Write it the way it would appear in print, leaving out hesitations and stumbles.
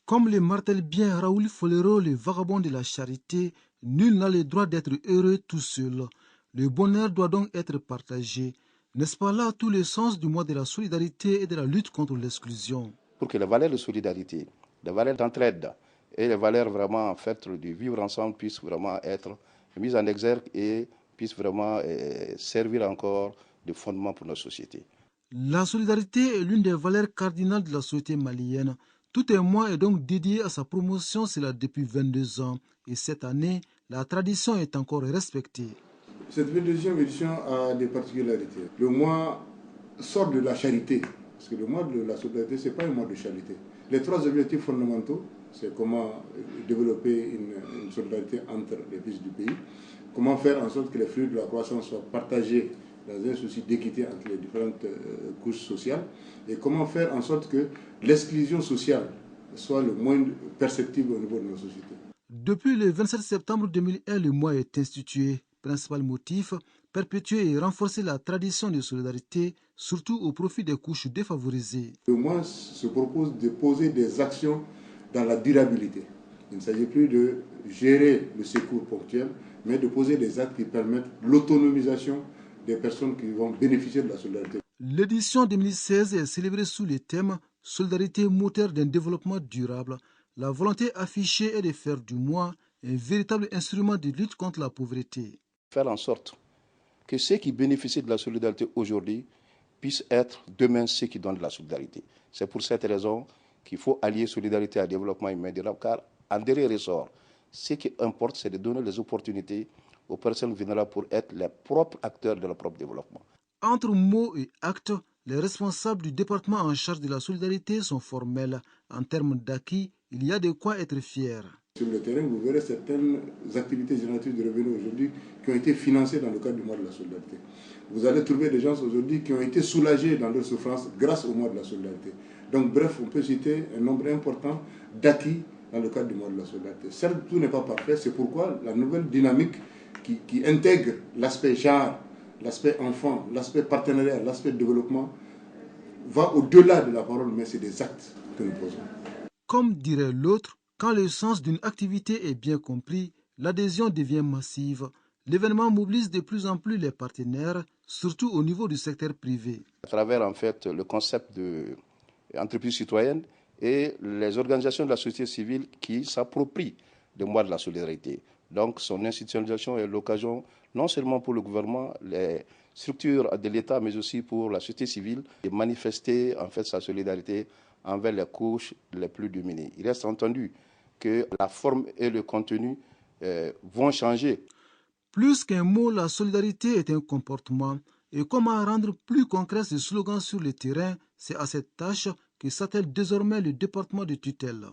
Comme le martèle bien Raoul Folero, le vagabond de la charité, nul n'a le droit d'être heureux tout seul. Le bonheur doit donc être partagé. N'est-ce pas là tout le sens du mois de la solidarité et de la lutte contre l'exclusion? Pour que les valeurs de solidarité, les valeurs d'entraide et les valeurs vraiment en fait de vivre ensemble puissent vraiment être mises en exergue et puissent vraiment servir encore de fondement pour notre société. La solidarité est l'une des valeurs cardinales de la société malienne. Tout un mois est donc dédié à sa promotion, cela depuis 22 ans. Et cette année, la tradition est encore respectée. Cette 22e édition a des particularités. Le mois sort de la charité, parce que le mois de la solidarité, ce n'est pas un mois de charité. Les trois objectifs fondamentaux, c'est comment développer une solidarité entre les fils du pays, comment faire en sorte que les fruits de la croissance soient partagés dans un souci d'équité entre les différentes couches sociales, et comment faire en sorte que l'exclusion sociale soit le moins perceptible au niveau de nos sociétés. Depuis le 27 septembre 2001, le mois est institué. Principal motif, perpétuer et renforcer la tradition de solidarité, surtout au profit des couches défavorisées. Le mois se propose de poser des actions dans la durabilité. Il ne s'agit plus de gérer le secours ponctuel, mais de poser des actes qui permettent l'autonomisation des personnes qui vont bénéficier de la solidarité. L'édition 2016 est célébrée sous le thème « Solidarité moteur d'un développement durable ». La volonté affichée est de faire du mois un véritable instrument de lutte contre la pauvreté. Faire en sorte que ceux qui bénéficient de la solidarité aujourd'hui puissent être demain ceux qui donnent de la solidarité. C'est pour cette raison qu'il faut allier solidarité à développement humain durable, car en dernier ressort, ce qui importe, c'est de donner les opportunités aux personnes vulnérables pour être les propres acteurs de leur propre développement. Entre mots et actes, les responsables du département en charge de la solidarité sont formels. En termes d'acquis, il y a de quoi être fier. Sur le terrain, vous verrez certaines activités génératrices de revenus aujourd'hui qui ont été financées dans le cadre du mois de la solidarité. Vous allez trouver des gens aujourd'hui qui ont été soulagés dans leur souffrance grâce au mois de la solidarité. Donc bref, on peut citer un nombre important d'acquis dans le cadre du mois de la solidarité. Certes, tout n'est pas parfait, c'est pourquoi la nouvelle dynamique qui intègre l'aspect genre, l'aspect enfant, l'aspect partenariat, l'aspect développement, va au-delà de la parole, mais c'est des actes que nous posons. Comme dirait l'autre, quand le sens d'une activité est bien compris, l'adhésion devient massive. L'événement mobilise de plus en plus les partenaires, surtout au niveau du secteur privé. À travers en fait le concept d'entreprise citoyenne et les organisations de la société civile qui s'approprient le mois de la solidarité. Donc son institutionnalisation est l'occasion non seulement pour le gouvernement, les structures de l'État, mais aussi pour la société civile de manifester en fait sa solidarité envers les couches les plus démunies. Il reste entendu que la forme et le contenu vont changer. Plus qu'un mot, la solidarité est un comportement. Et comment rendre plus concret ce slogan sur le terrain, c'est à cette tâche que s'attelle désormais le département de tutelle.